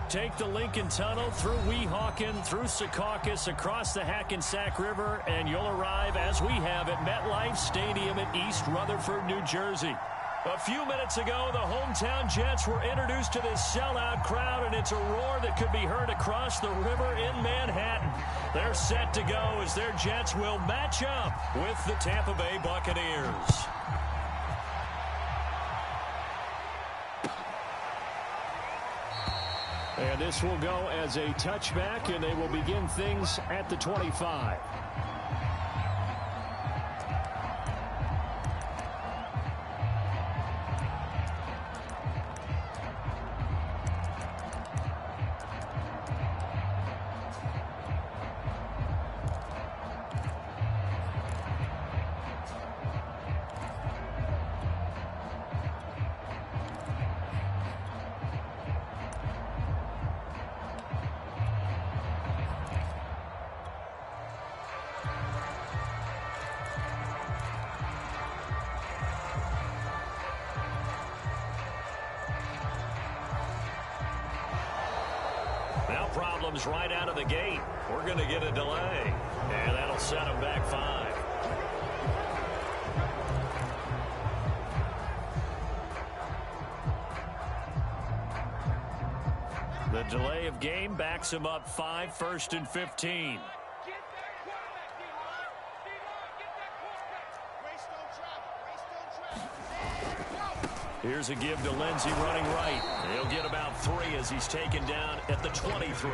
Take the Lincoln Tunnel through Weehawken, through Secaucus, across the Hackensack River, and you'll arrive, as we have, at MetLife Stadium at East Rutherford, New Jersey. A few minutes ago, the hometown Jets were introduced to this sellout crowd, and it's a roar that could be heard across the river in Manhattan. They're set to go as their Jets will match up with the Tampa Bay Buccaneers. And this will go as a touchback, and they will begin things at the 25. Problems right out of the gate. We're going to get a delay, and that'll set them back 5. The delay of game backs him up 5, 1st and 15. Here's a give to Lindsey running right. He'll get about 3 as he's taken down at the 23.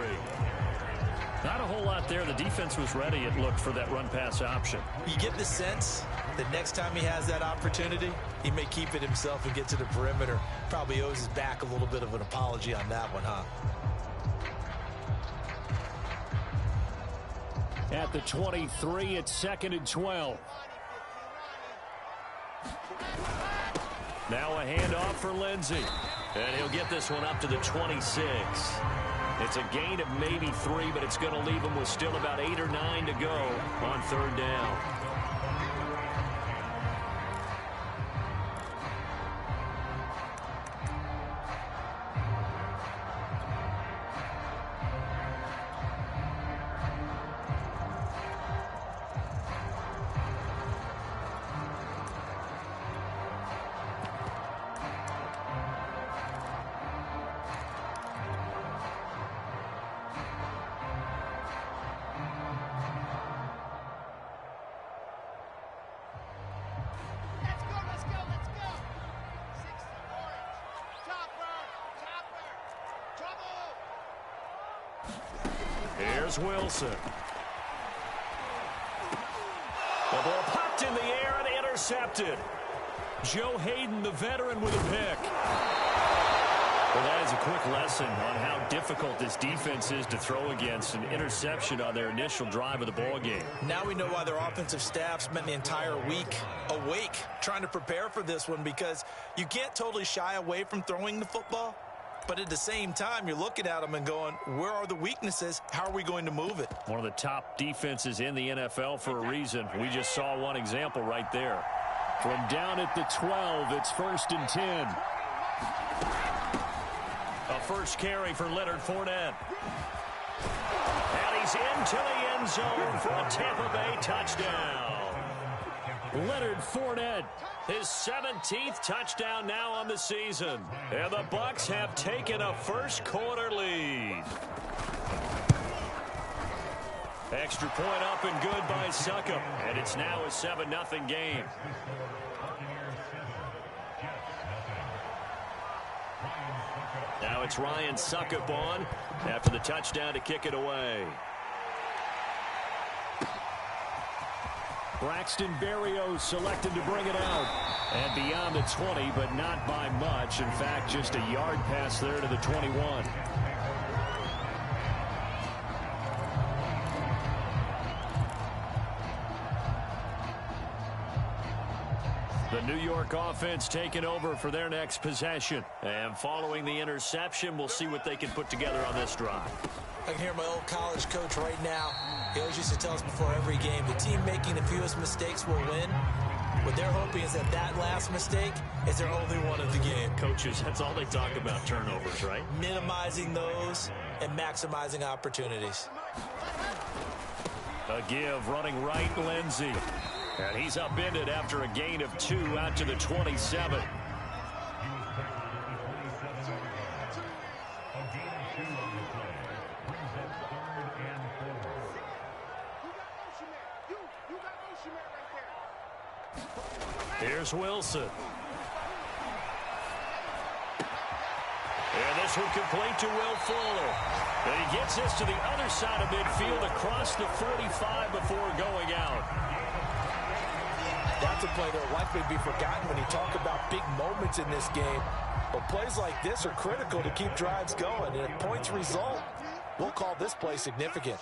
Not a whole lot there. The defense was ready, it looked, for that run-pass option. You get the sense that next time he has that opportunity, he may keep it himself and get to the perimeter. Probably owes his back a little bit of an apology on that one, huh? At the 23, it's 2nd and 12. Now a handoff for Lindsey. And he'll get this one up to the 26. It's a gain of maybe 3, but it's going to leave him with still about 8 or 9 to go on 3rd down. Here's Wilson. The ball popped in the air and intercepted. Joe Hayden, the veteran, with a pick. Well, that is a quick lesson on how difficult this defense is to throw against. An interception on their initial drive of the ball game. Now we know why their offensive staff spent the entire week awake trying to prepare for this one, because you can't totally shy away from throwing the football. But at the same time, you're looking at them and going, where are the weaknesses? How are we going to move it? One of the top defenses in the NFL for a reason. We just saw one example right there. From down at the 12, it's 1st and 10. A first carry for Leonard Fournette. And he's into the end zone for a Tampa Bay touchdown. Leonard Fournette, his 17th touchdown now on the season. And the Bucs have taken a first-quarter lead. Extra point up and good by Succop. And it's now a 7-0 game. Now it's Ryan Succop on after the touchdown to kick it away. Braxton Berrios selected to bring it out. And beyond the 20, but not by much. In fact, just a yard pass there to the 21. The New York offense taking over for their next possession. And following the interception, we'll see what they can put together on this drive. I can hear my old college coach right now. He always used to tell us before every game, the team making the fewest mistakes will win. What they're hoping is that that last mistake is their only one of the game. Coaches, that's all they talk about, turnovers, right? Minimizing those and maximizing opportunities. A give, running right, Lindsey. And he's upended after a gain of 2 out to the 27. Here's Wilson. And this one complete to Will Fuller. And he gets this to the other side of midfield across the 45 before going out. That's a play that will likely be forgotten when you talk about big moments in this game. But plays like this are critical to keep drives going. And if points result, we'll call this play significant.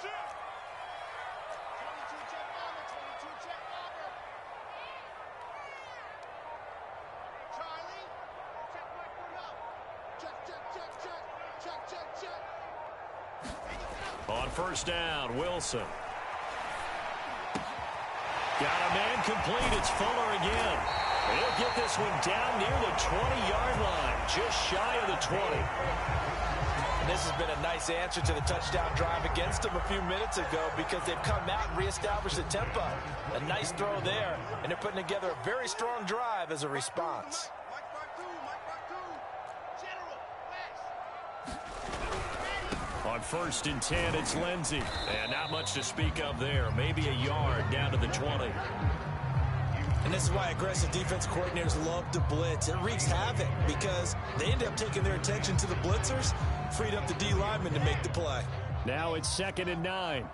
On first down, Wilson. Got a man complete. It's Fuller again. He'll get this one down near the 20-yard line, just shy of the 20. And this has been a nice answer to the touchdown drive against them a few minutes ago because they've come out and reestablished the tempo. A nice throw there, and they're putting together a very strong drive as a response. On first and 10, it's Lindsey. And not much to speak of there. Maybe a yard down to the 20. And this is why aggressive defense coordinators love to blitz. It wreaks havoc because they end up taking their attention to the blitzers, freed up the D lineman to make the play. Now it's 2nd and 9.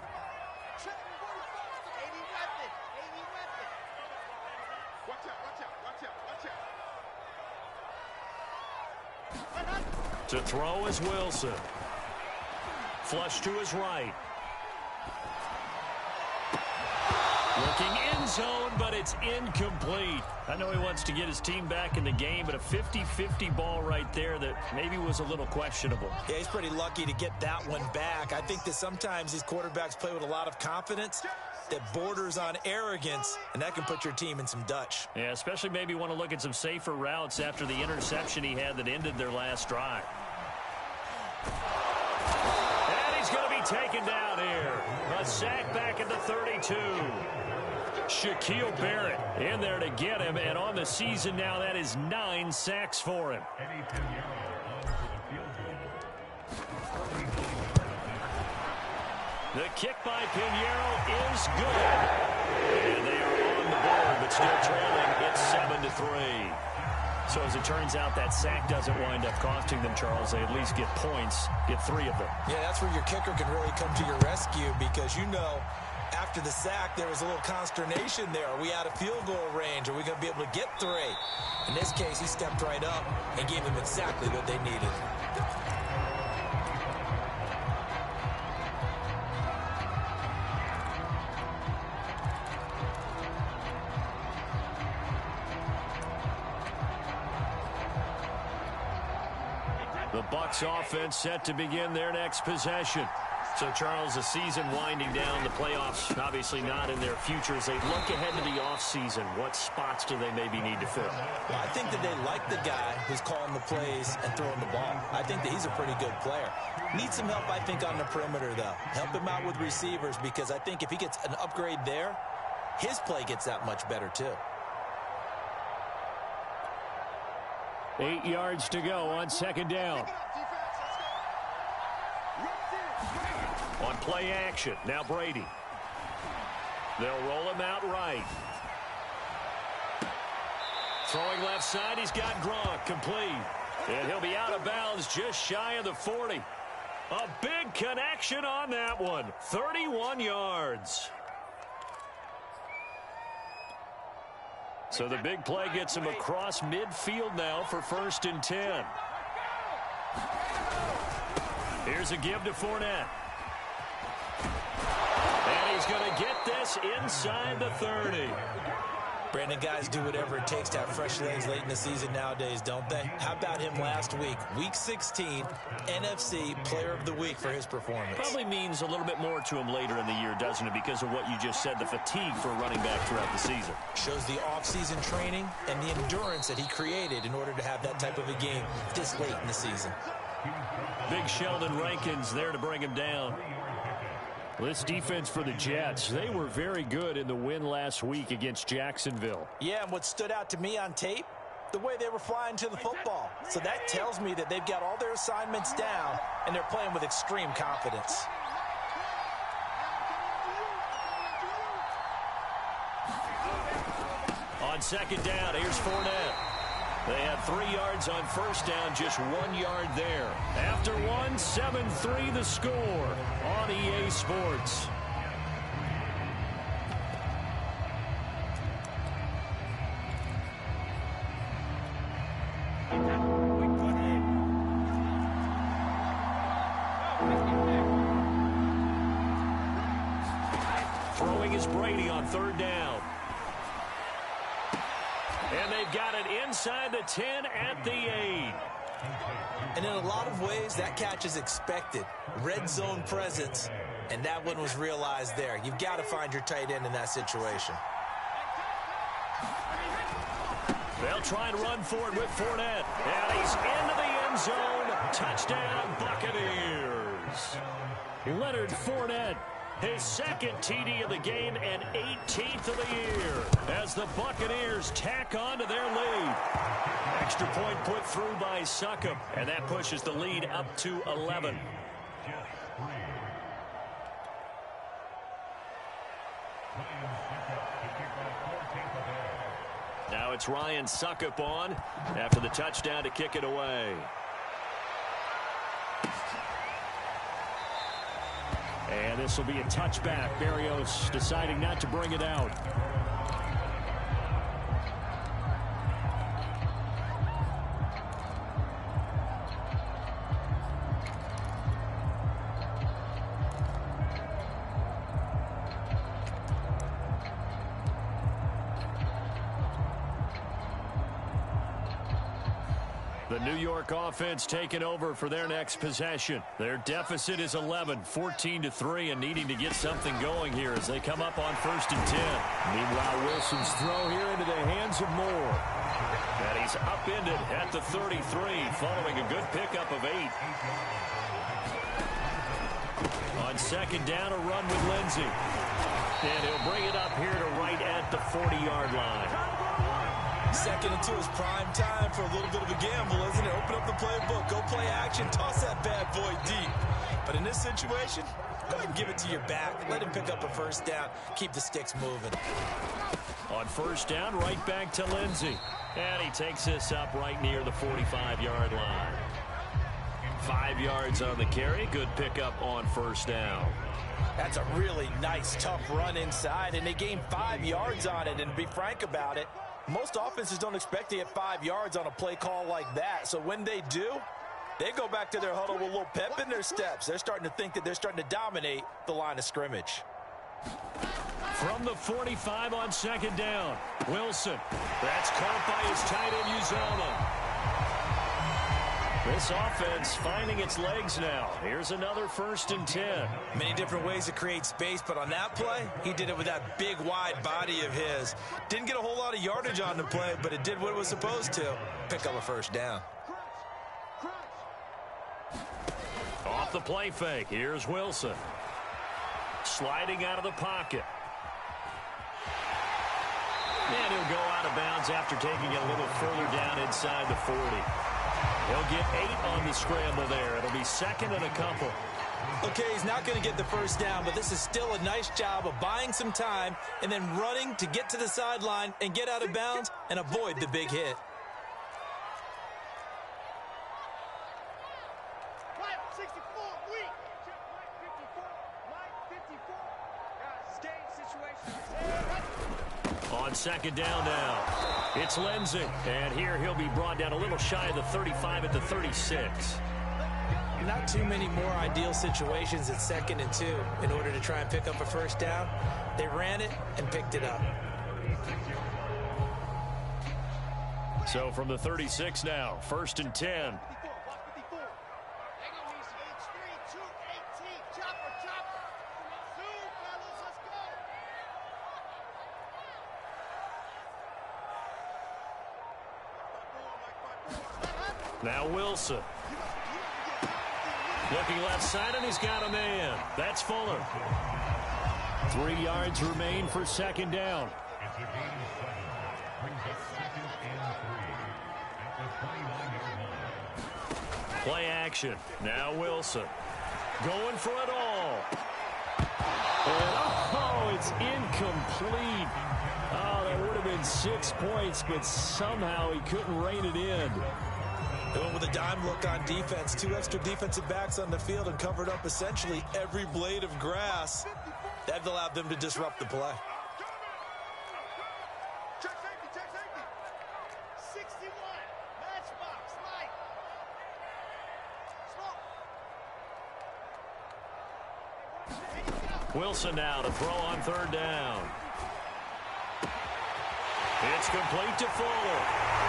To throw is Wilson. Flush to his right. Looking end zone, but it's incomplete. I know he wants to get his team back in the game, but a 50-50 ball right there that maybe was a little questionable. Yeah, he's pretty lucky to get that one back. I think that sometimes these quarterbacks play with a lot of confidence that borders on arrogance, and that can put your team in some Dutch. Yeah, especially maybe want to look at some safer routes after the interception he had that ended their last drive. And he's going to be taken down here. A sack back at the 32. Shaquille Barrett in there to get him, and on the season now, that is 9 sacks for him. The kick by Pinheiro is good. And they are on the board, but still trailing. It's 7-3. So as it turns out, that sack doesn't wind up costing them, Charles. They at least get points, get 3 of them. Yeah, that's where your kicker can really come to your rescue because you know after the sack there was a little consternation there. Are we out of field goal range? Are we going to be able to get 3? In this case, he stepped right up and gave them exactly what they needed. The Bucs offense set to begin their next possession. So, Charles, the season winding down, the playoffs obviously not in their future. As they look ahead to the offseason, what spots do they maybe need to fill? Well, I think that they like the guy who's calling the plays and throwing the ball. I think that he's a pretty good player. Needs some help, I think, on the perimeter, though. Help him out with receivers because I think if he gets an upgrade there, his play gets that much better, too. 8 yards to go on 2nd down. On play action, now Brady. They'll roll him out right. Throwing left side, he's got Gronk, complete. And he'll be out of bounds just shy of the 40. A big connection on that one, 31 yards. So the big play gets him across midfield now for 1st and 10. Here's a give to Fournette. And he's going to get this inside the 30. Brandon, guys do whatever it takes to have fresh legs late in the season nowadays, don't they? How about him last week? Week 16, NFC Player of the Week for his performance. Probably means a little bit more to him later in the year, doesn't it? Because of what you just said, the fatigue for a running back throughout the season. Shows the offseason training and the endurance that he created in order to have that type of a game this late in the season. Big Sheldon Rankins there to bring him down. This defense for the Jets, they were very good in the win last week against Jacksonville. Yeah, and what stood out to me on tape, the way they were flying to the football. So that tells me that they've got all their assignments down, and they're playing with extreme confidence. On second down, here's Fournette. They had 3 yards on first down, just 1 yard there. After one, 7-3 the score on EA Sports. Throwing is Brady on third down. And they've got it inside the 10 at the 8. And in a lot of ways, that catch is expected. Red zone presence, and that one was realized there. You've got to find your tight end in that situation. They'll try and run for it with Fournette. And he's into the end zone. Touchdown, Buccaneers. Leonard Fournette. His second TD of the game and 18th of the year as the Buccaneers tack on to their lead. Extra point put through by Succop, and that pushes the lead up to 11. Now it's Ryan Succop on after the touchdown to kick it away. And this will be a touchback. Berrios deciding not to bring it out. The New York offense taking over for their next possession. Their deficit is 11, 14-3, and needing to get something going here as they come up on 1st and 10. Meanwhile, Wilson's throw here into the hands of Moore. And he's upended at the 33, following a good pickup of 8. On second down, a run with Lindsey. And he'll bring it up here to right at the 40-yard line. 2nd and 2 is prime time for a little bit of a gamble, isn't it? Open up the playbook, go play action, toss that bad boy deep. But in this situation, go ahead and give it to your back. Let him pick up a first down. Keep the sticks moving. On first down, right back to Lindsey. And he takes this up right near the 45-yard line. 5 yards on the carry. Good pickup on first down. That's a really nice, tough run inside, and they gained 5 yards on it. And to be frank about it, most offenses don't expect to get 5 yards on a play call like that. So when they do, they go back to their huddle with a little pep in their steps. They're starting to think that they're starting to dominate the line of scrimmage. From the 45 on second down, Wilson. That's caught by his tight end, Uzomah. This offense finding its legs now. Here's another 1st and 10. Many different ways to create space, but on that play, he did it with that big, wide body of his. Didn't get a whole lot of yardage on the play, but it did what it was supposed to. Pick up a first down. Off the play fake, here's Wilson. Sliding out of the pocket. And he'll go out of bounds after taking it a little further down inside the 40. He'll get 8 on the scramble there. It'll be 2nd and a couple. Okay, he's not going to get the first down, but this is still a nice job of buying some time and then running to get to the sideline and get out of bounds and avoid the big hit. On second down now, it's Lindsey. And here he'll be brought down a little shy of the 35 at the 36. Not too many more ideal situations at 2nd and 2 in order to try and pick up a first down. They ran it and picked it up. So from the 36 now, 1st and 10. Now Wilson. Looking left side, and he's got a man. That's Fuller. 3 yards remain for 2nd down. Play action. Now Wilson. Going for it all. And, it's incomplete. Oh, that would have been 6 points, but somehow he couldn't rein it in. They went with a dime look on defense. 2 extra defensive backs on the field and covered up essentially every blade of grass. That allowed them to disrupt the play. Check safety. 61. Matchbox. Light. Smoke. Wilson now to throw on 3rd down. It's complete to Fuller.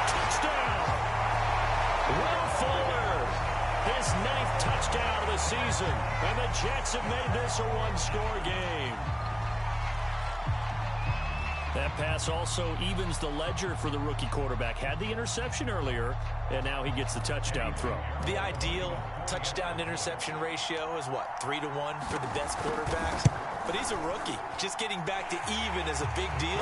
Touchdown! Will Fuller, his 9th touchdown of the season, and the Jets have made this a 1-score game. That pass also evens the ledger for the rookie quarterback. Had the interception earlier, and now he gets the touchdown throw. The ideal touchdown-interception ratio is, 3-to-1 for the best quarterbacks? But he's a rookie. Just getting back to even is a big deal.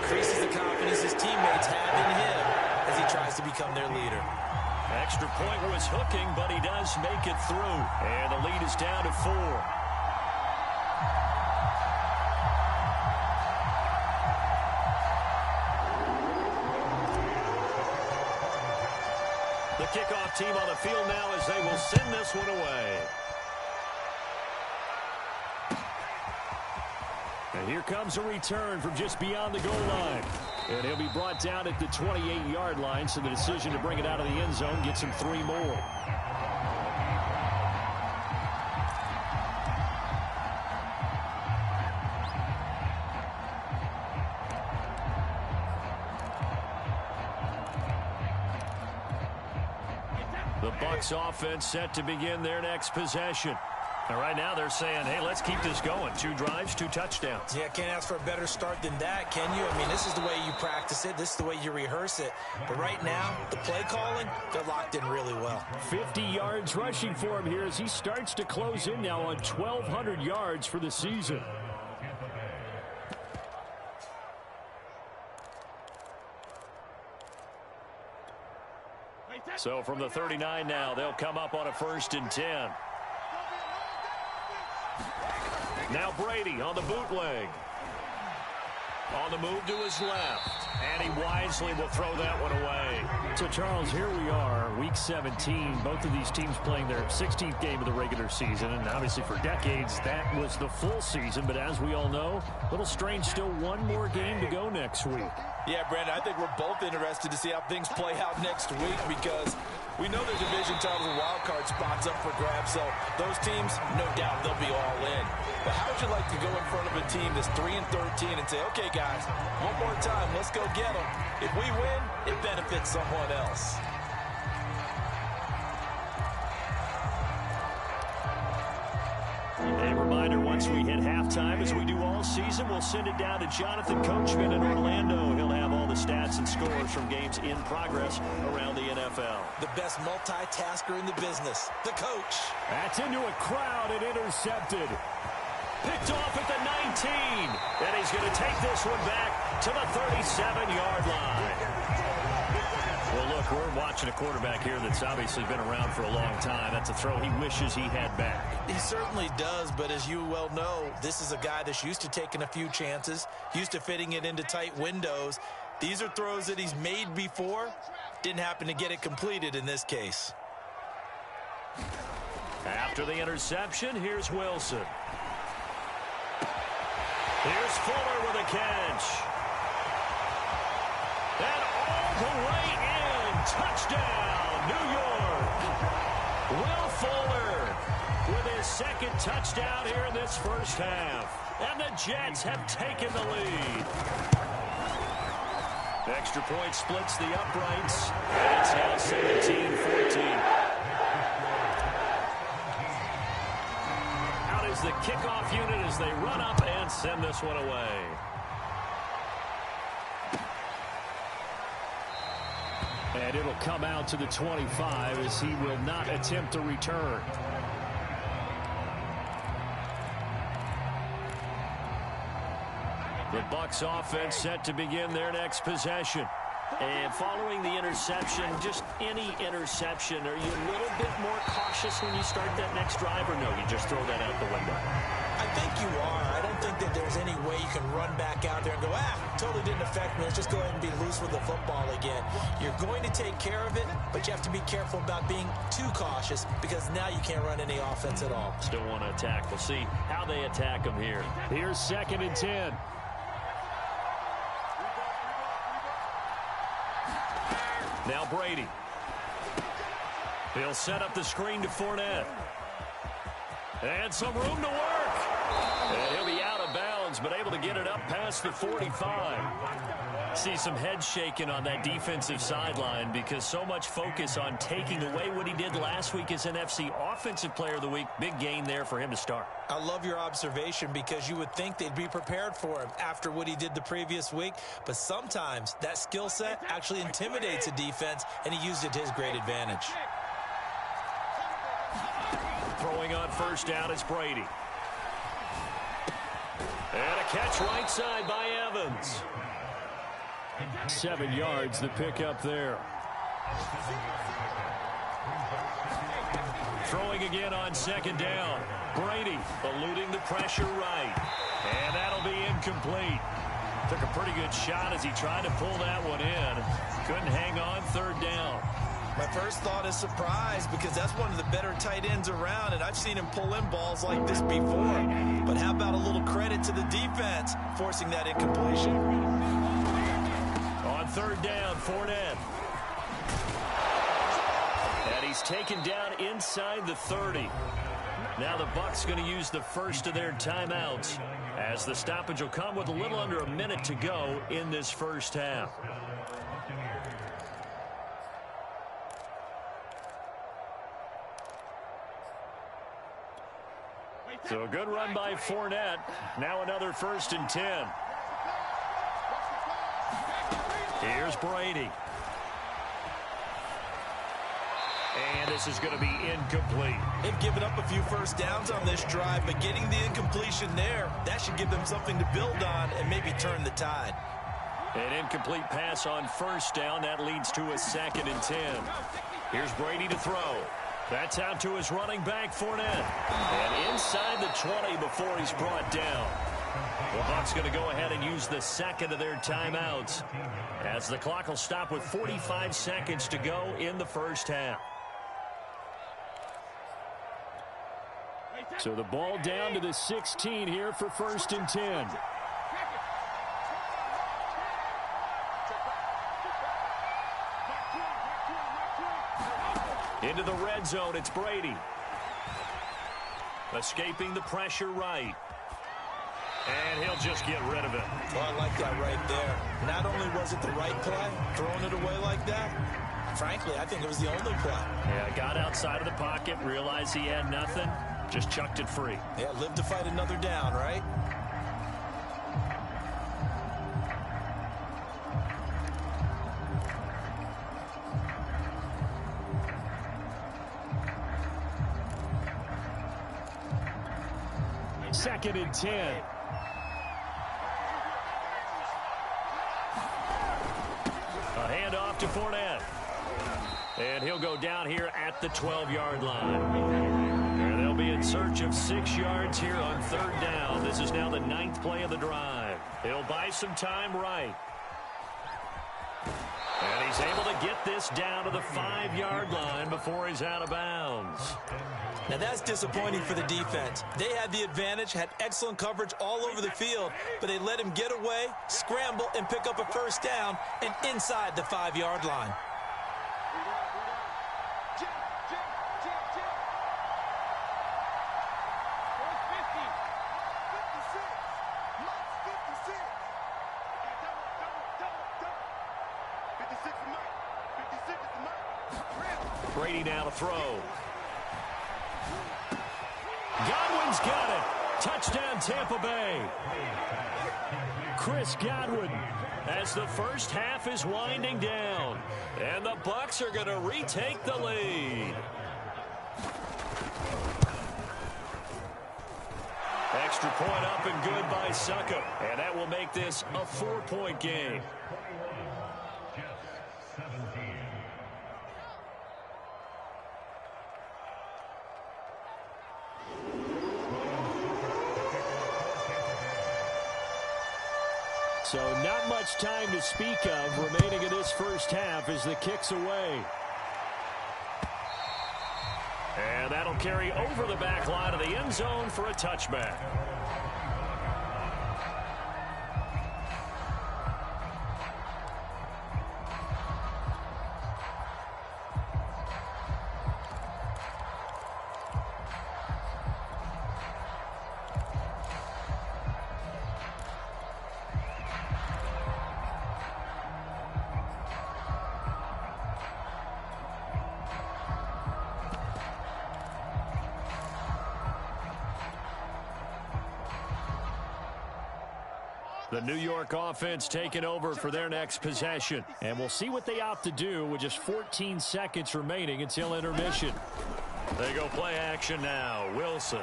Increases the confidence his teammates have in him as he tries to become their leader. Extra point was hooking, but he does make it through. And the lead is down to 4. The kickoff team on the field now as they will send this one away. And here comes a return from just beyond the goal line. And he'll be brought down at the 28-yard line, so the decision to bring it out of the end zone gets him 3 more. The Bucs offense set to begin their next possession. And right now they're saying, hey, let's keep this going. 2 drives, 2 touchdowns. Yeah, can't ask for a better start than that, can you? I mean, this is the way you practice it. This is the way you rehearse it. But right now, the play calling, they're locked in really well. 50 yards rushing for him here as he starts to close in now on 1,200 yards for the season. So from the 39 now, they'll come up on a 1st and 10. Now Brady on the bootleg. On the move to his left. And he wisely will throw that one away. So, Charles, here we are, Week 17. Both of these teams playing their 16th game of the regular season. And obviously for decades, that was the full season. But as we all know, a little strange, still one more game to go next week. Yeah, Brandon, I think we're both interested to see how things play out next week because we know there's division titles and wild card spots up for grabs. So those teams, no doubt, they'll be all in. But how would you like to go in front of a team that's 3-13 and say, okay, guys, one more time, let's go get them. If we win, it benefits someone else. A reminder, once we hit halftime, as we do all season, we'll send it down to Jonathan Coachman in Orlando. He'll have all the stats and scores from games in progress around the NFL. The best multitasker in the business, the coach. That's into a crowd and intercepted. Picked off at the 19. And he's going to take this one back to the 37-yard line. Well, look, we're watching a quarterback here that's obviously been around for a long time. That's a throw he wishes he had back. He certainly does, but as you well know, this is a guy that's used to taking a few chances, used to fitting it into tight windows. These are throws that he's made before. Didn't happen to get it completed in this case. After the interception, here's Wilson. Here's Fuller with a catch. And all the way in. Touchdown, New York. Will Fuller with his 2nd touchdown here in this first half. And the Jets have taken the lead. Extra point splits the uprights. And it's now 17-14. Out is the kickoff unit as they run up and send this one away. And it'll come out to the 25 as he will not attempt a return. The Bucs offense set to begin their next possession. And following the interception, just any interception, are you a little bit more cautious when you start that next drive, or no, you just throw that out the window? I think you are. I don't think that there's any way you can run back out there and go, totally didn't affect me. Let's just go ahead and be loose with the football again. You're going to take care of it, but you have to be careful about being too cautious because now you can't run any offense at all. Still want to attack. We'll see how they attack them here. Here's 2nd and 10. Now Brady. He'll set up the screen to Fournette. And some room to work. And he'll be out of bounds, but able to get it up past the 45. See some head shaking on that defensive sideline because so much focus on taking away what he did last week as NFC Offensive Player of the Week. Big gain there for him to start. I love your observation because you would think they'd be prepared for him after what he did the previous week. But sometimes that skill set actually intimidates a defense, and he used it to his great advantage. Throwing on first down is Brady. And a catch right side by Evans. 7 yards the pickup there. Throwing again on 2nd down. Brady eluding the pressure right. And that'll be incomplete. Took a pretty good shot as he tried to pull that one in. Couldn't hang on 3rd down. My first thought is surprise because that's one of the better tight ends around, and I've seen him pull in balls like this before. But how about a little credit to the defense forcing that incompletion? On 3rd down, Fournette. And he's taken down inside the 30. Now the Bucs going to use the first of their timeouts as the stoppage will come with a little under a minute to go in this first half. So a good run by Fournette. Now another 1st and 10. Here's Brady. And this is going to be incomplete. They've given up a few first downs on this drive, but getting the incompletion there, that should give them something to build on and maybe turn the tide. An incomplete pass on first down. That leads to a 2nd and 10. Here's Brady to throw. That's out to his running back, Fournette. And inside the 20 before he's brought down. The Bucs going to go ahead and use the second of their timeouts as the clock will stop with 45 seconds to go in the first half. So the ball down to the 16 here for 1st and 10. Into the red zone, it's Brady. Escaping the pressure right. And he'll just get rid of it. Well, I like that right there. Not only was it the right play, throwing it away like that, frankly, I think it was the only play. Yeah, got outside of the pocket, realized he had nothing, just chucked it free. Yeah, live to fight another down, right? Second and 10. A handoff to Fournette. And he'll go down here at the 12-yard line. And they'll be in search of 6 yards here on 3rd down. This is now the 9th play of the drive. He'll buy some time right. And he's able to get this down to the 5-yard line before he's out of bounds. Now that's disappointing for the defense. They had the advantage, had excellent coverage all over the field, but they let him get away, scramble, and pick up a first down and inside the 5-yard line. Brady now to throw. Godwin's got it. Touchdown, Tampa Bay. Chris Godwin as the first half is winding down. And the Bucs are going to retake the lead. Extra point up and good by Suckup. And that will make this a 4-point game. So not much time to speak of remaining in this first half as the kick's away. And that'll carry over the back line of the end zone for a touchback. The New York offense taking over for their next possession. And we'll see what they opt to do with just 14 seconds remaining until intermission. They go play action now. Wilson.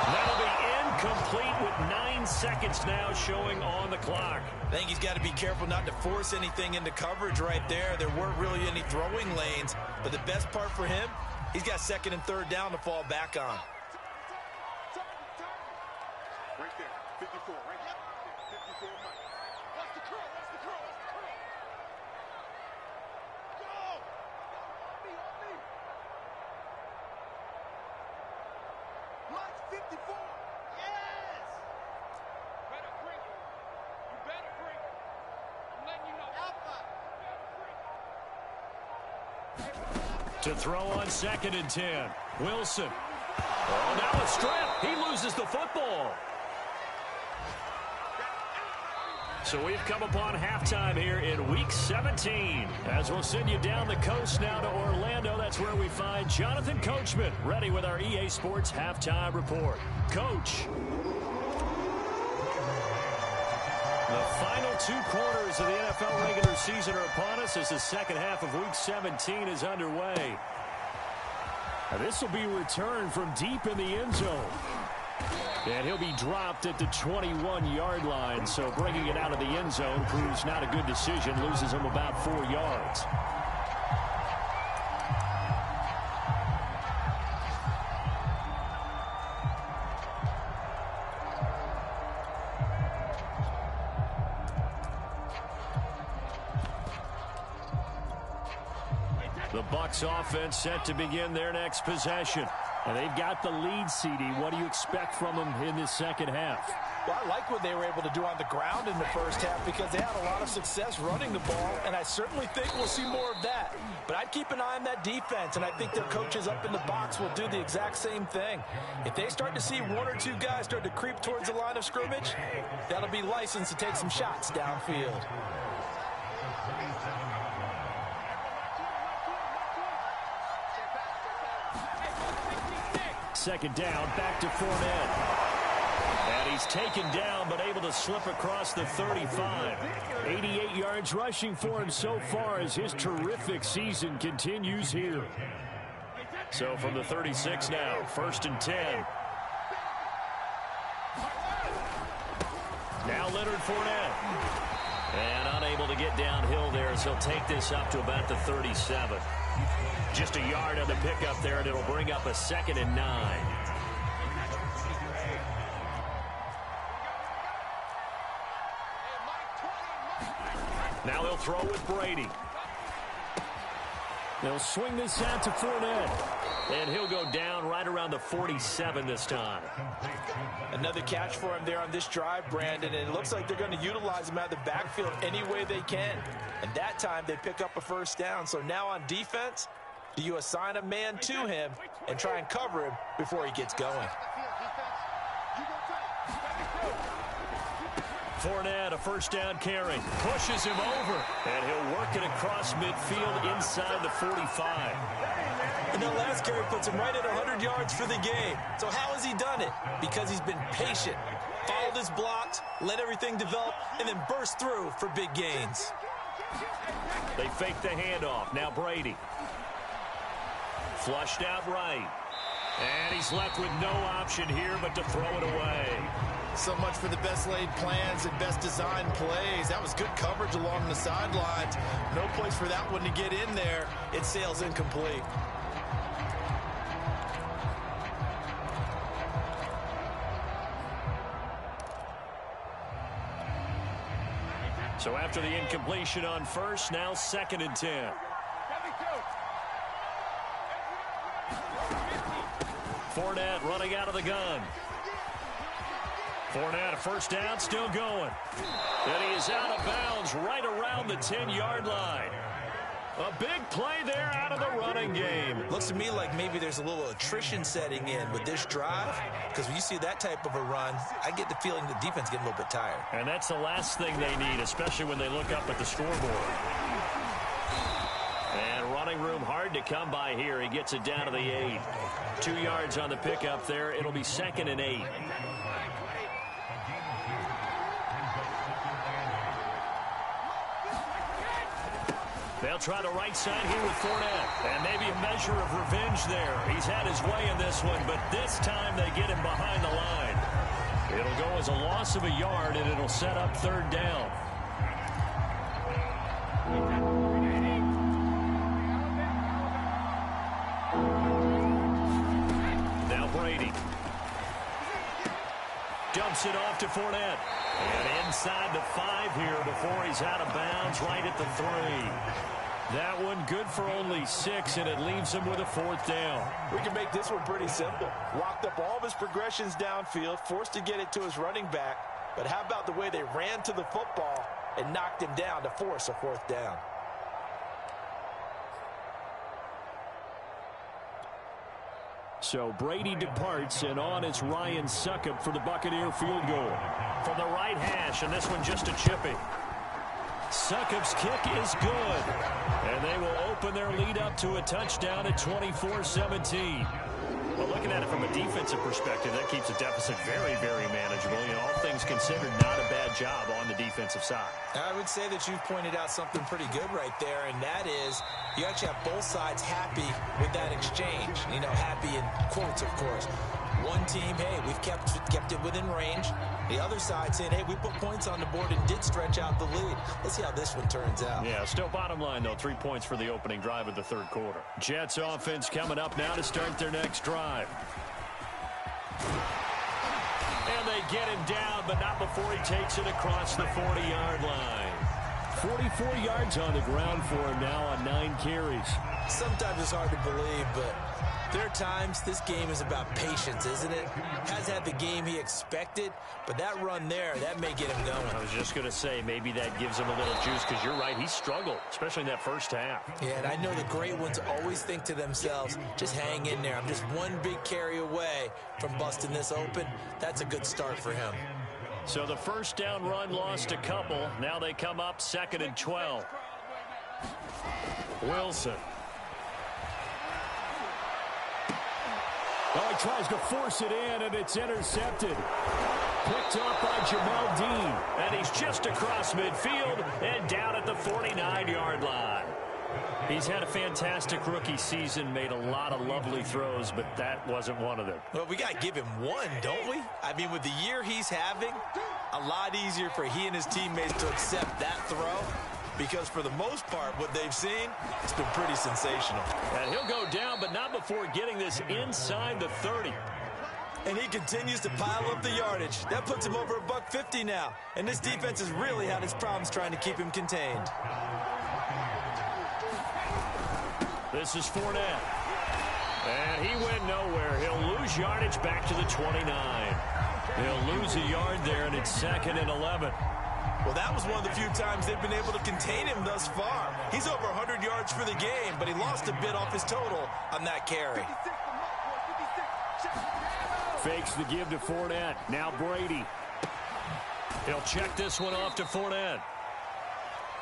That'll be incomplete with 9 seconds now showing on the clock. I think he's got to be careful not to force anything into coverage right there. There weren't really any throwing lanes. But the best part for him, he's got second and third down to fall back on. Right there, 54, right there. 54, Mike. Watch the curl, watch the curl, watch the curl. Go! On me, on me. Watch 54. Yes! Better bring it. You better bring it. I'm letting you know. Alpha. You better bring it. To throw on 2nd and 10. Wilson. Oh, now a strip. He loses the football. So we've come upon halftime here in Week 17. As we'll send you down the coast now to Orlando, that's where we find Jonathan Coachman ready with our EA Sports Halftime Report. Coach. The final 2 quarters of the NFL regular season are upon us as the second half of Week 17 is underway. Now this will be returned from deep in the end zone. And he'll be dropped at the 21-yard line. So bringing it out of the end zone proves not a good decision. Loses him about 4 yards. The Bucs offense set to begin their next possession. And they've got the lead, CD. What do you expect from them in this second half? Well, I like what they were able to do on the ground in the first half because they had a lot of success running the ball, and I certainly think we'll see more of that. But I'd keep an eye on that defense, and I think their coaches up in the box will do the exact same thing. If they start to see 1 or 2 guys start to creep towards the line of scrimmage, that'll be licensed to take some shots downfield. Second down, back to Fournette. And he's taken down, but able to slip across the 35. 88 yards rushing for him so far as his terrific season continues here. So from the 36 now, 1st and 10. Now Leonard Fournette. And unable to get downhill there as he'll take this up to about the 37. Just a yard on the pickup there, and it'll bring up a 2nd and 9. Now they'll throw with Brady. They'll swing this out to Fournette. And he'll go down right around the 47 this time. Another catch for him there on this drive, Brandon, and it looks like they're going to utilize him out of the backfield any way they can. And that time they pick up a first down. So now on defense, do you assign a man to him and try and cover him before he gets going? Fournette, a first down carry. Pushes him over. And he'll work it across midfield inside the 45. And that last carry puts him right at 100 yards for the game. So how has he done it? Because he's been patient, followed his blocks, let everything develop, and then burst through for big gains. They fake the handoff. Now Brady. Flushed out right. And he's left with no option here but to throw it away. So much for the best laid plans and best designed plays. That was good coverage along the sidelines. No place for that one to get in there. It sails incomplete. So after the incompletion on first, now 2nd and 10. Fournette running out of the gun. Fournette, a first down, still going. And he is out of bounds right around the 10-yard line. A big play there out of the running game. Looks to me like maybe there's a little attrition setting in with this drive, because when you see that type of a run, I get the feeling the defense getting a little bit tired. And that's the last thing they need, especially when they look up at the scoreboard. And running room hard to come by here. He gets it down to the 8. 2 yards on the pickup there. It'll be 2nd and 8. They'll try the right side here with Fournette. And maybe a measure of revenge there. He's had his way in this one, but this time they get him behind the line. It'll go as a loss of a yard, and it'll set up 3rd down. Now Brady. Dumps it off to Fournette. And inside the 5 here before he's out of bounds right at the 3. That one good for only 6, and it leaves him with a 4th down. We can make this one pretty simple. Walked up all of his progressions downfield, forced to get it to his running back. But how about the way they ran to the football and knocked him down to force a 4th down? So Brady departs, and on it's Ryan Succop for the Buccaneer field goal. From the right hash, and this one just a chippy. Succop's kick is good. And they will open their lead up to a touchdown at 24-17. Well, looking at it from a defensive perspective, that keeps the deficit very, very manageable. You know, all things considered, not a bad job on the defensive side. I would say that you've pointed out something pretty good right there, and that is you actually have both sides happy with that exchange. You know, happy in quotes, of course. One team, hey, we've kept it within range. The other side saying, hey, we put points on the board and did stretch out the lead. Let's see how this one turns out. Yeah, still bottom line, though, 3 points for the opening drive of the 3rd quarter. Jets offense coming up now to start their next drive. And they get him down, but not before he takes it across the 40-yard line. 44 yards on the ground for him now on 9 carries. Sometimes it's hard to believe, but there are times this game is about patience, isn't it? Has had the game he expected, but that run there, that may get him going. I was just going to say, maybe that gives him a little juice, because you're right, he struggled, especially in that first half. Yeah, and I know the great ones always think to themselves, just hang in there. I'm just one big carry away from busting this open. That's a good start for him. So the first down run lost a couple. Now they come up 2nd and 12. Wilson. Oh, he tries to force it in, and it's intercepted. Picked up by Jamel Dean. And he's just across midfield and down at the 49-yard line. He's had a fantastic rookie season, made a lot of lovely throws, but that wasn't one of them. Well, we got to give him one, don't we? I mean, with the year he's having, a lot easier for he and his teammates to accept that throw, because for the most part, what they've seen, it's been pretty sensational. And he'll go down, but not before getting this inside the 30. And he continues to pile up the yardage. That puts him over $150 now. And this defense has really had its problems trying to keep him contained. This is Fournette. And he went nowhere. He'll lose yardage back to the 29. He'll lose a yard there, and it's 2nd and 11. Well, that was one of the few times they've been able to contain him thus far. He's over 100 yards for the game, but he lost a bit off his total on that carry. Fakes the give to Fournette. Now Brady. He'll check this one off to Fournette.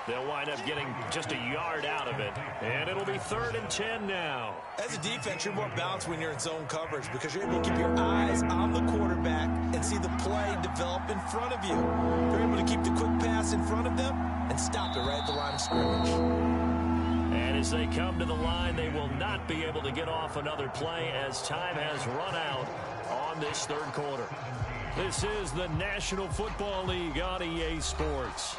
They'll wind up getting just a yard out of it. And it'll be 3rd and 10 now. As a defense, you're more balanced when you're in zone coverage because you're able to keep your eyes on the quarterback and see the play develop in front of you. They're able to keep the quick pass in front of them and stop it right at the line of scrimmage. And as they come to the line, they will not be able to get off another play as time has run out on this 3rd quarter. This is the National Football League on EA Sports.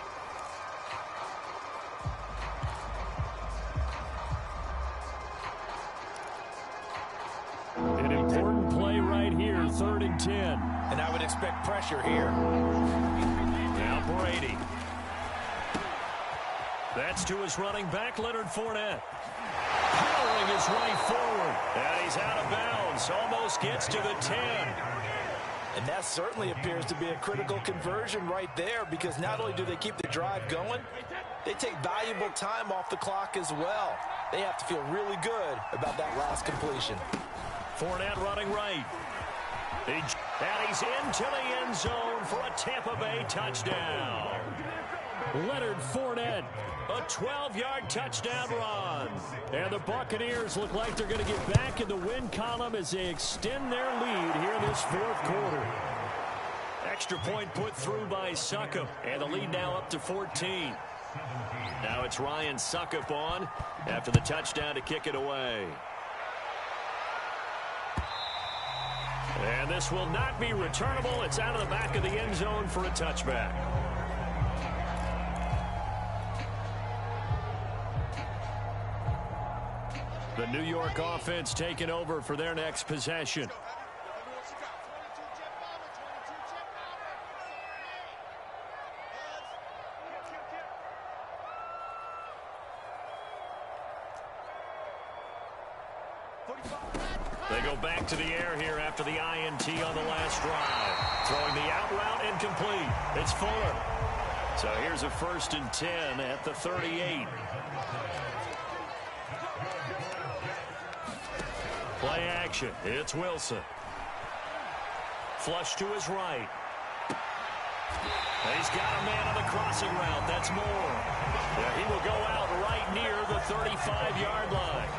An important play right here, 3rd and 10. And I would expect pressure here. Now Brady. That's to his running back, Leonard Fournette. Powering his right forward. And he's out of bounds. Almost gets to the 10. And that certainly appears to be a critical conversion right there because not only do they keep the drive going, they take valuable time off the clock as well. They have to feel really good about that last completion. Fournette running right. And he's into the end zone for a Tampa Bay touchdown. Leonard Fournette, a 12-yard touchdown run. And the Buccaneers look like they're going to get back in the win column as they extend their lead here in this 4th quarter. Extra point put through by Succop, and the lead now up to 14. Now it's Ryan Succop on after the touchdown to kick it away. And this will not be returnable. It's out of the back of the end zone for a touchback. The New York offense taking over for their next possession. They go back to the air here after the INT on the last drive. Throwing the out route incomplete. It's Fuller. So here's a 1st and 10 at the 38. Play action. It's Wilson. Flush to his right. He's got a man on the crossing route. That's Moore. Yeah, he will go out right near the 35-yard line.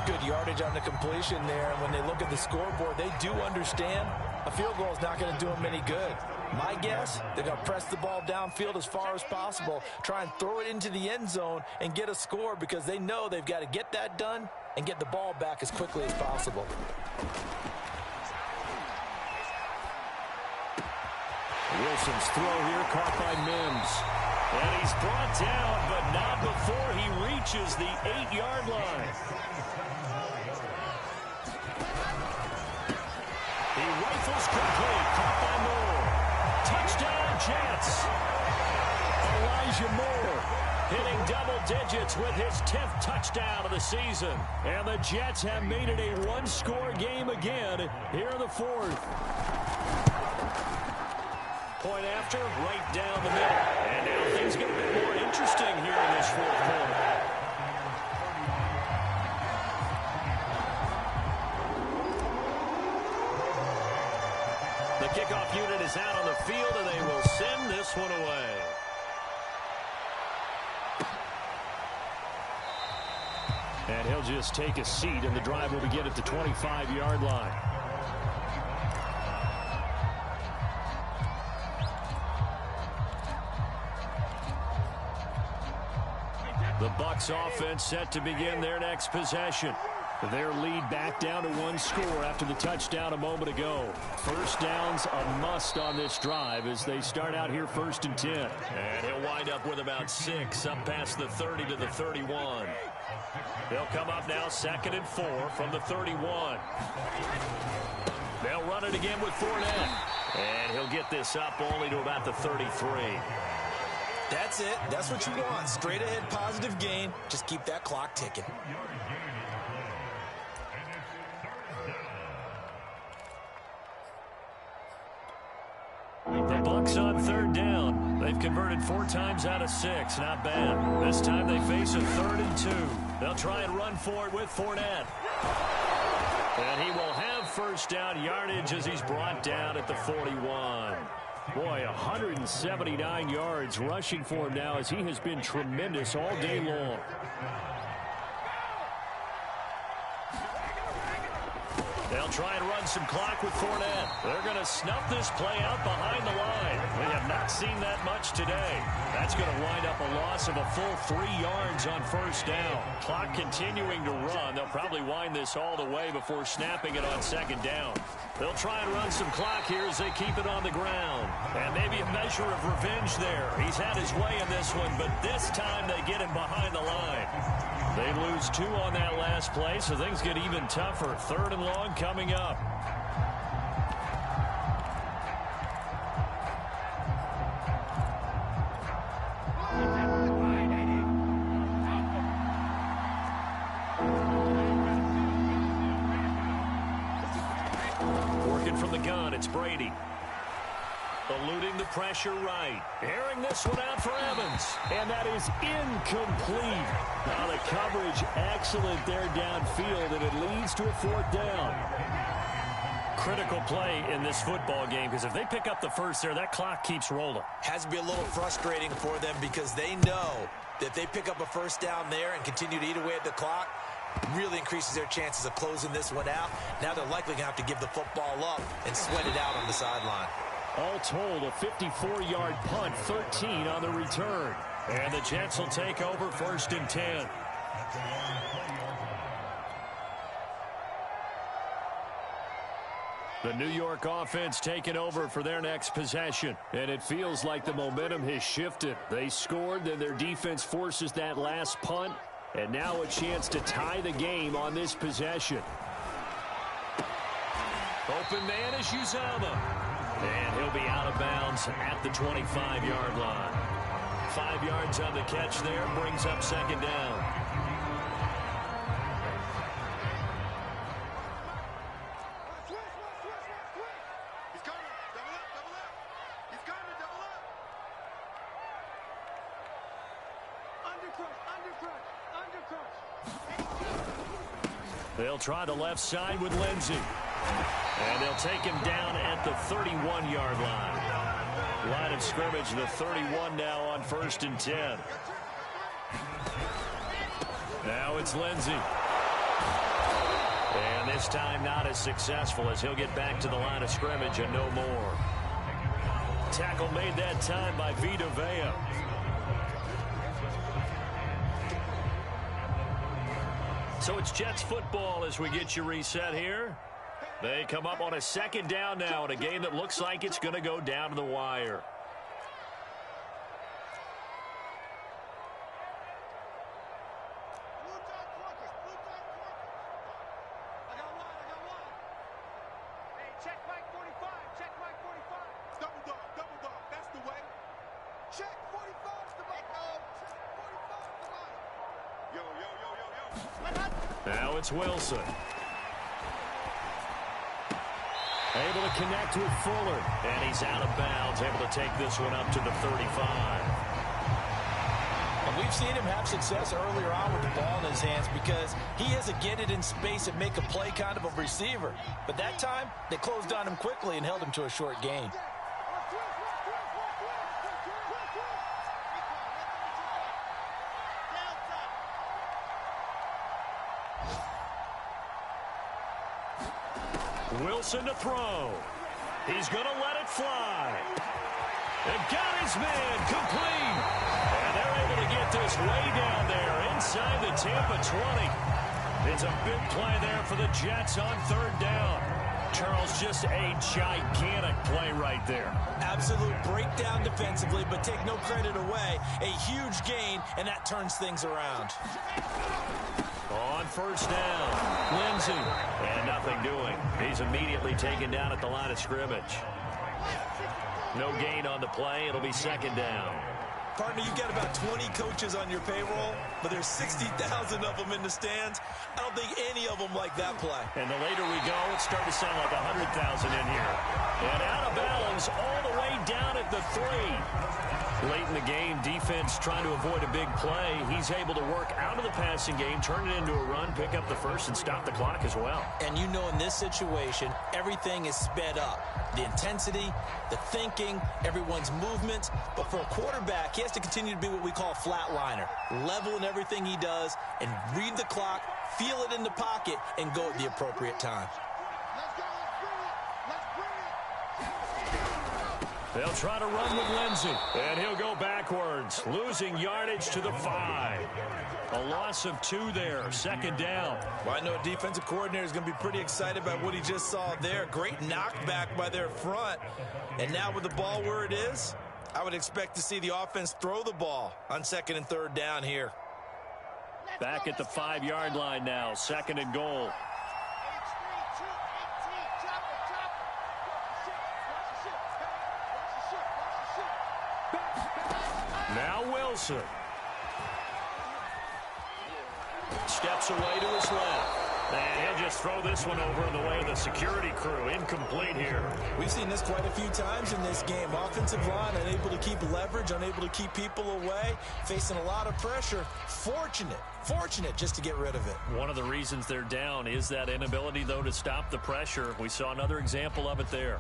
Good yardage on the completion there. And when they look at the scoreboard, they do understand a field goal is not going to do them any good. My guess, they're going to press the ball downfield as far as possible, try and throw it into the end zone and get a score because they know they've got to get that done and get the ball back as quickly as possible. Wilson's throw here caught by Mims. And he's brought down, but not before he reaches the 8-yard line. He rifles complete, caught by Moore. Touchdown, Jets. Elijah Moore hitting double digits with his 10th touchdown of the season. And the Jets have made it a one-score game again here in the 4th. Point after, right down the middle. And now things get a bit more interesting here in this 4th quarter. The kickoff unit is out on the field, and they will send this one away. And he'll just take a seat, and the drive will begin at the 25-yard line. The Bucs offense set to begin their next possession. Their lead back down to 1 score after the touchdown a moment ago. First down's a must on this drive as they start out here 1st and 10. And he'll wind up with about 6 up past the 30 to the 31. They'll come up now 2nd and 4 from the 31. They'll run it again with Fournette. And he'll get this up only to about the 33. That's it. That's what you want. Straight ahead positive gain. Just keep that clock ticking. The Bucs on 3rd down. They've converted 4 times out of 6. Not bad. This time they face a 3rd and 2. They'll try and run for it with Fournette. And he will have first down yardage as he's brought down at the 41. Boy, 179 yards rushing for him now as he has been tremendous all day long. They'll try and run some clock with Fournette. They're going to snuff this play out behind the line. We have not seen that much today. That's going to wind up a loss of a full 3 yards on first down. Clock continuing to run. They'll probably wind this all the way before snapping it on second down. They'll try and run some clock here as they keep it on the ground. And maybe a measure of revenge there. He's had his way in this one, but this time they get him behind the line. They lose 2 on that last play, so things get even tougher. 3rd and long coming up. Working from the gun, it's Brady. Eluding the pressure right. Airing this one out for Evans. And that is incomplete. Now the coverage excellent there downfield, and it leads to a 4th down. Critical play in this football game, because if they pick up the first there, that clock keeps rolling. Has to be a little frustrating for them because they know that if they pick up a first down there and continue to eat away at the clock, really increases their chances of closing this one out. Now they're likely going to have to give the football up and sweat it out on the sideline. All told, a 54-yard punt, 13 on the return. And the Jets will take over 1st and 10. The New York offense taking over for their next possession. And it feels like the momentum has shifted. They scored, then their defense forces that last punt. And now a chance to tie the game on this possession. Open man is Uzama. And he'll be out of bounds at the 25-yard line. 5 yards on the catch there, brings up 2nd down. He's coming. Double up, double up. He's coming, double up. Under crush. They'll try the left side with Lindsey. And they'll take him down at the 31-yard line. Line of scrimmage, the 31 now on 1st and 10. Now it's Lindsey. And this time not as successful as he'll get back to the line of scrimmage and no more. Tackle made that time by Vita Vea. So it's Jets football as we get you reset here. They come up on a 2nd down now in a game that looks like it's going to go down to the wire. I got one. Hey, check Mike 45. Check Mike 45. Double dog. That's the way. Check 45 to Mike. Check 45 to Mike. Yo. Now it's Wilson. Able to connect with Fuller. And he's out of bounds, able to take this one up to the 35. And we've seen him have success earlier on with the ball in his hands because he is a get it in space and make a play kind of a receiver. But that time, they closed on him quickly and held him to a short gain. Wilson to throw. He's going to let it fly. And got his man complete. And they're able to get this way down there inside the Tampa 20. It's a big play there for the Jets on 3rd down. Charles, just a gigantic play right there. Absolute breakdown defensively, but take no credit away. A huge gain, and that turns things around. On 1st down, Lindsey. And nothing doing. He's immediately taken down at the line of scrimmage. No gain on the play. It'll be 2nd down. Partner, you've got about 20 coaches on your payroll, but there's 60,000 of them in the stands. I don't think any of them like that play. And the later we go, it started to sound like 100,000 in here. And out of bounds all the way down at the 3. Late in the game, defense trying to avoid a big play. He's able to work out of the passing game, turn it into a run, pick up the first, and stop the clock as well. And you know in this situation, everything is sped up. The intensity, the thinking, everyone's movement. But for a quarterback, he has to continue to be what we call a flatliner. Level in everything he does and read the clock, feel it in the pocket, and go at the appropriate time. They'll try to run with Lindsey, and he'll go backwards, losing yardage to the 5. A loss of 2 there, second down. Well, I know a defensive coordinator is going to be pretty excited about what he just saw there. Great knockback by their front. And now with the ball where it is, I would expect to see the offense throw the ball on 2nd and 3rd down here. Back at the 5-yard line now, 2nd and goal. Now Wilson. Steps away to his left. And he'll just throw this one over in the way of the security crew. Incomplete here. We've seen this quite a few times in this game. Offensive line unable to keep leverage, unable to keep people away, facing a lot of pressure. Fortunate just to get rid of it. One of the reasons they're down is that inability, though, to stop the pressure. We saw another example of it there.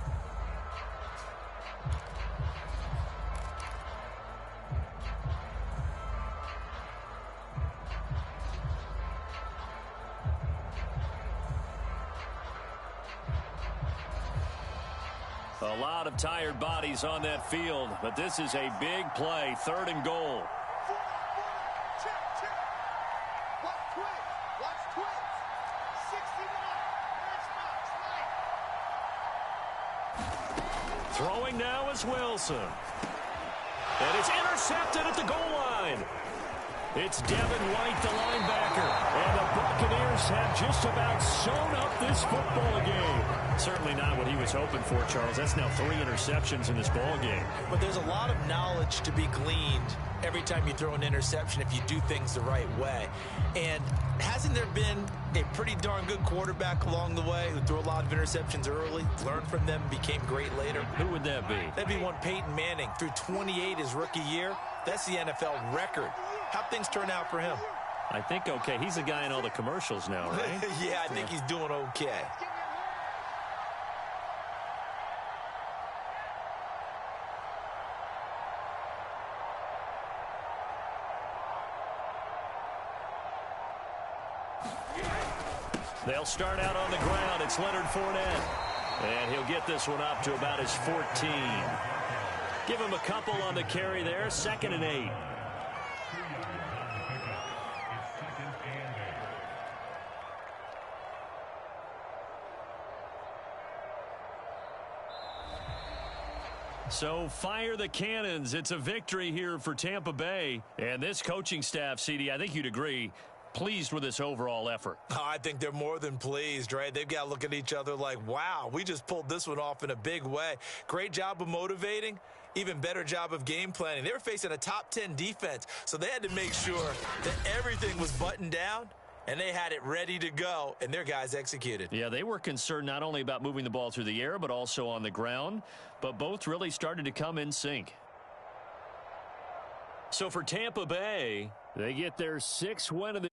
A lot of tired bodies on that field, but this is a big play, 3rd and goal. Throwing now is Wilson. And it's intercepted at the goal line. It's Devin White, the linebacker. And the Buccaneers have just about sewn up this football game. Certainly not what he was hoping for, Charles. That's now 3 interceptions in this ball game. But there's a lot of knowledge to be gleaned every time you throw an interception if you do things the right way. And hasn't there been a pretty darn good quarterback along the way who threw a lot of interceptions early, learned from them, became great later? Who would that be? That'd be one Peyton Manning. Threw 28 his rookie year. That's the NFL record. How'd things turn out for him? I think okay. He's a guy in all the commercials now, right? Yeah, I think he's doing okay. They'll start out on the ground. It's Leonard Fournette. And he'll get this one up to about his 14. Give him a couple on the carry there. 2nd and 8. So fire the cannons. It's a victory here for Tampa Bay. And this coaching staff, CD, I think you'd agree, pleased with this overall effort. Oh, I think they're more than pleased, right? They've got to look at each other like, wow, we just pulled this one off in a big way. Great job of motivating. Even better job of game planning. They were facing a top 10 defense, so they had to make sure that everything was buttoned down, and they had it ready to go, and their guys executed. Yeah, they were concerned not only about moving the ball through the air, but also on the ground, but both really started to come in sync. So for Tampa Bay, they get their 6th win of the